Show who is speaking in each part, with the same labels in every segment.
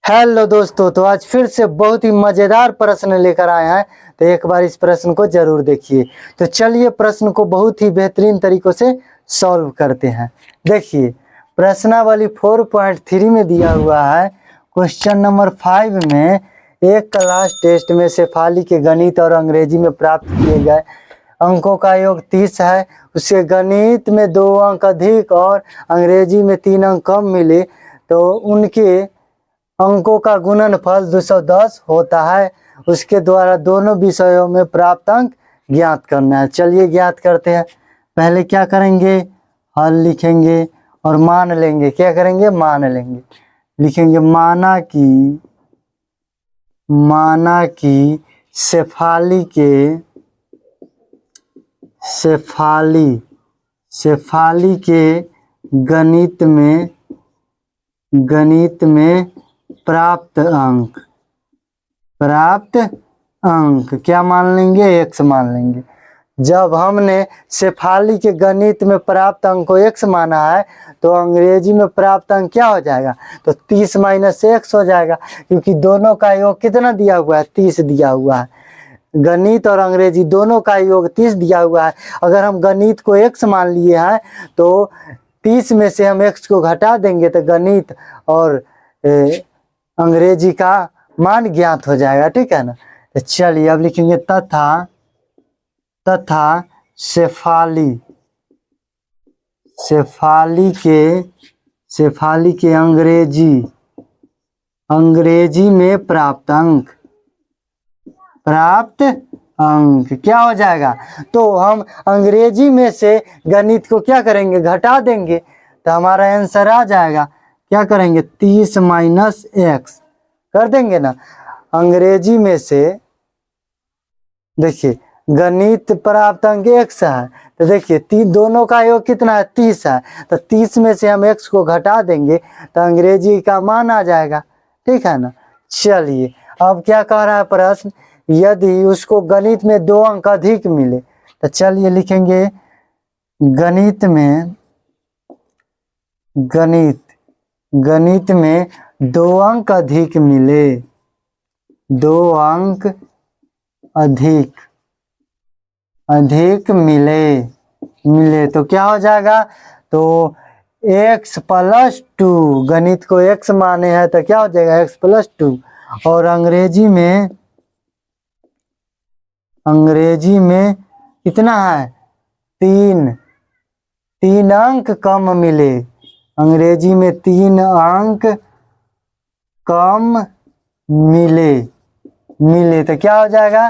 Speaker 1: Hello दोस्तों, तो आज फिर से बहुत ही मज़ेदार प्रश्न लेकर आए हैं। तो एक बार इस प्रश्न को जरूर देखिए। तो चलिए प्रश्न को बहुत ही बेहतरीन तरीकों से सॉल्व करते हैं। देखिए प्रश्नावली 4.3 में दिया हुआ है। क्वेश्चन नंबर 5 में एक क्लास टेस्ट में शेफाली के गणित और अंग्रेजी में प्राप्त किए गए अंकों का योग 30 है। उसके गणित में 2 अंक अधिक और अंग्रेजी में 3 अंक कम मिले, तो उनके अंकों का गुणनफल 210 होता है। उसके द्वारा दोनों विषयों में प्राप्त अंक ज्ञात करना है। चलिए ज्ञात करते हैं। पहले क्या करेंगे, हल लिखेंगे और मान लेंगे। क्या करेंगे, मान लेंगे। लिखेंगे माना कि शेफाली के गणित में प्राप्त अंक क्या मान लेंगे, x मान लेंगे। जब हमने शेफाली के गणित में प्राप्त अंक को x माना है, तो अंग्रेजी में प्राप्त अंक क्या हो जाएगा, तो 30 माइनस x हो जाएगा, क्योंकि दोनों का योग कितना दिया हुआ है, 30 दिया हुआ है। गणित और अंग्रेजी दोनों का योग 30 दिया हुआ है। अगर हम गणित को x मान लिए हैं, तो 30 में से हम x को घटा देंगे तो गणित और अंग्रेजी का मान ज्ञात हो जाएगा। ठीक है ना। तो चलिए अब लिखेंगे तथा शेफाली के अंग्रेजी में प्राप्त अंक क्या हो जाएगा, तो हम अंग्रेजी में से गणित को क्या करेंगे, घटा देंगे, तो हमारा आंसर आ जाएगा। क्या करेंगे, 30 माइनस x कर देंगे ना। अंग्रेजी में से देखिए गणित प्राप्त अंक x है, तो देखिए दोनों का योग कितना है, 30 है, तो 30 में से हम x को घटा देंगे तो अंग्रेजी का मान आ जाएगा। ठीक है ना। चलिए अब क्या कह रहा है प्रश्न, यदि उसको गणित में 2 अंक अधिक मिले, तो चलिए लिखेंगे गणित में 2 अंक अधिक मिले, 2 अंक अधिक मिले तो क्या हो जाएगा, तो x प्लस 2, गणित को x माने हैं तो क्या हो जाएगा, x प्लस 2। और अंग्रेजी में कितना है, 3 अंक कम मिले। अंग्रेजी में 3 अंक कम मिले तो क्या हो जाएगा,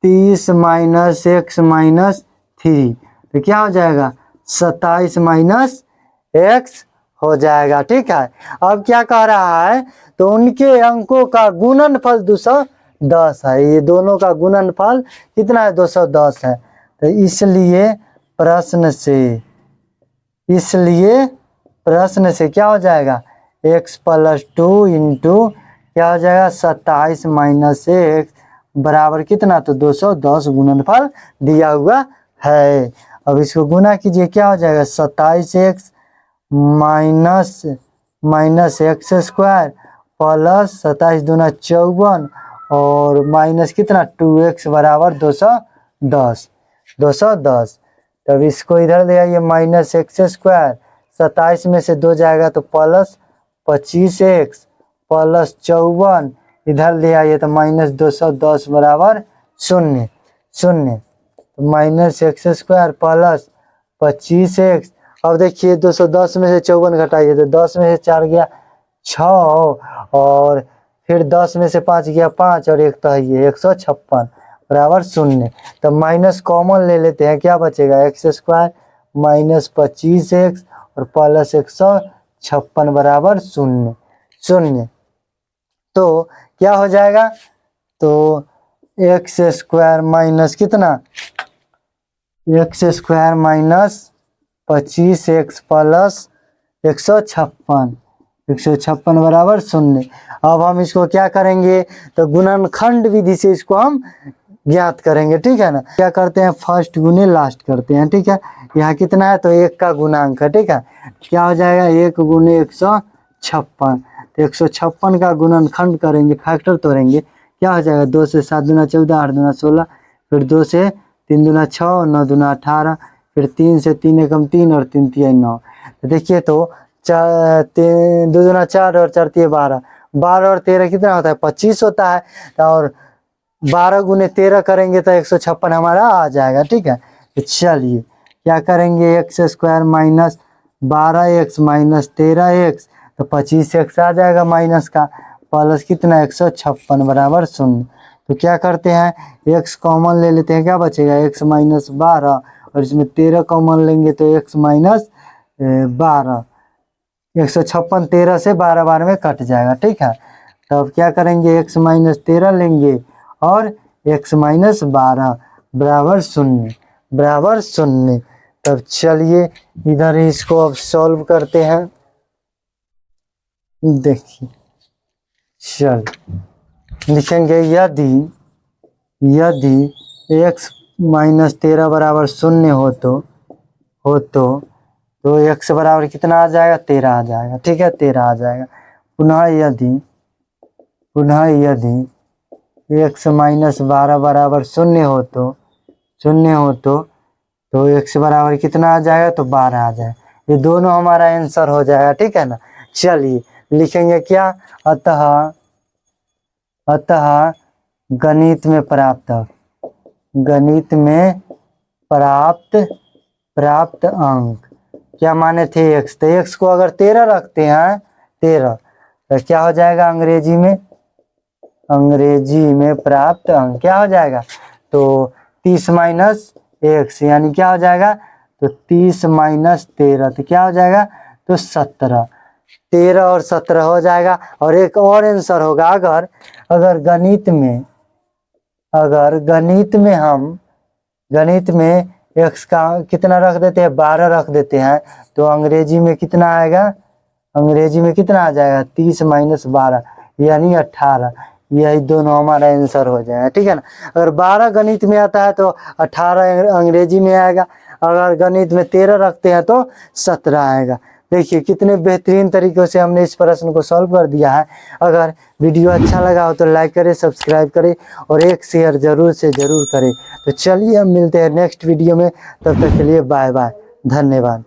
Speaker 1: 30 माइनस x माइनस 3, तो क्या हो जाएगा, 27 माइनस x हो जाएगा। ठीक है। अब क्या कह रहा है, तो उनके अंकों का गुणनफल 210 है। ये दोनों का गुणनफल कितना है, 210 है। तो इसलिए प्रश्न से क्या हो जाएगा, x प्लस 2 इंटू क्या हो जाएगा, 27 माइनस x बराबर कितना, तो 210 गुणनफल दिया हुआ है। अब इसको गुना कीजिए, क्या हो जाएगा, 27x minus x square plus 27 दूना 54 और माइनस कितना 2x बराबर 210। तब इसको इधर ले आइए, माइनस x स्क्वायर, 27 में से 2 जाएगा तो प्लस 25x प्लस 54, इधर ले आइए तो माइनस 210 बराबर 0। तो minus x square plus 25x। अब देखिए 210 में से 54 घटाइए तो 10 में से 4 गया 6 और फिर 10 में से 5 गया 5 और 1 तो है ये 156 बराबर 0। तो माइनस कॉमन ले लेते हैं, क्या बचेगा, x स्क्वायर माइनस 25x और प्लस 156 बराबर 0। तो क्या हो जाएगा, तो x स्क्वायर माइनस कितना, x square minus 25x plus 156 बराबर 0। अब हम इसको क्या करेंगे, तो गुणनखंड विधि से इसको हम ज्ञात करेंगे। ठीक है ना। क्या करते हैं, फर्स्ट गुने लास्ट करते हैं। ठीक है। यहाँ कितना है, तो 1 का गुणांक है। ठीक है। क्या हो जाएगा, 1 गुने 156, तो 156 का गुणनखंड करेंगे, फैक्टर तोड़ेंगे, क्या हो जाएगा 2 से 7 दूना 14, 8 दूना 16, फिर 2 से 3 दूना 6, 9 दूना 18, फिर 3 से 3 एकम 3 और 3 तिया 9। तो देखिए तो 2 दूना 4 और 4 तिया 12, 12 और 13 कितना होता है 25 होता है। और 12 गुने 13 करेंगे तो 156 हमारा आ जाएगा। ठीक है, तो चलिए क्या करेंगे, x square minus 12x minus 13x, तो 25x आ जाएगा माइनस का, प्लस कितना 156 बराबर 0। तो क्या करते हैं, x कॉमन ले लेते हैं, क्या बचेगा x माइनस 12, और इसमें 13 कॉमन लेंगे तो x माइनस 12, 156 13 से 12 बार में कट जाएगा। ठीक है, तो अब क्या करेंगे, x माइनस 13 लेंगे और x माइनस 12 बराबर 0 बराबर 0। तब चलिए इधर इसको अब सॉल्व करते हैं। देखिए चल लिखेंगे, यदि x माइनस 13 बराबर 0 हो तो x बराबर कितना आ जाएगा 13 आ जाएगा। ठीक है, 13 आ जाएगा। पुनः यदि x माइनस 12 बराबर 0 हो तो x बराबर कितना आ जाएगा, तो 12 आ जाएगा। ये दोनों हमारा आंसर हो जाएगा। ठीक है ना, चलिए लिखेंगे क्या, अतः गणित में प्राप्त अंक क्या माने थे x, तो x को अगर 13 रखते हैं 13, तो क्या हो जाएगा अंग्रेजी में प्राप्त अंक क्या हो जाएगा, तो 30 माइनस x, यानी क्या हो जाएगा, तो 30 माइनस 13, तो क्या हो जाएगा, तो 17, 13 और 17 हो जाएगा। और एक और आंसर होगा, अगर गणित में x का कितना रख देते हैं 12 रख देते हैं, तो अंग्रेजी में कितना आएगा, अंग्रेजी में कितना आ जाएगा 30 माइनस 12 यानी 18। यही दोनों हमारा आंसर हो जाएगा। ठीक है ना, अगर 12 गणित में आता है तो 18 अंग्रेजी में आएगा, अगर गणित में 13 रखते हैं तो 17 आएगा। देखिए कितने बेहतरीन तरीकों से हमने इस प्रश्न को सॉल्व कर दिया है। अगर वीडियो अच्छा लगा हो तो लाइक करें, सब्सक्राइब करें और एक शेयर जरूर से जरूर करें। तो चलिए हम मिलते हैं नेक्स्ट वीडियो में, तब तक के लिए बाय बाय, धन्यवाद।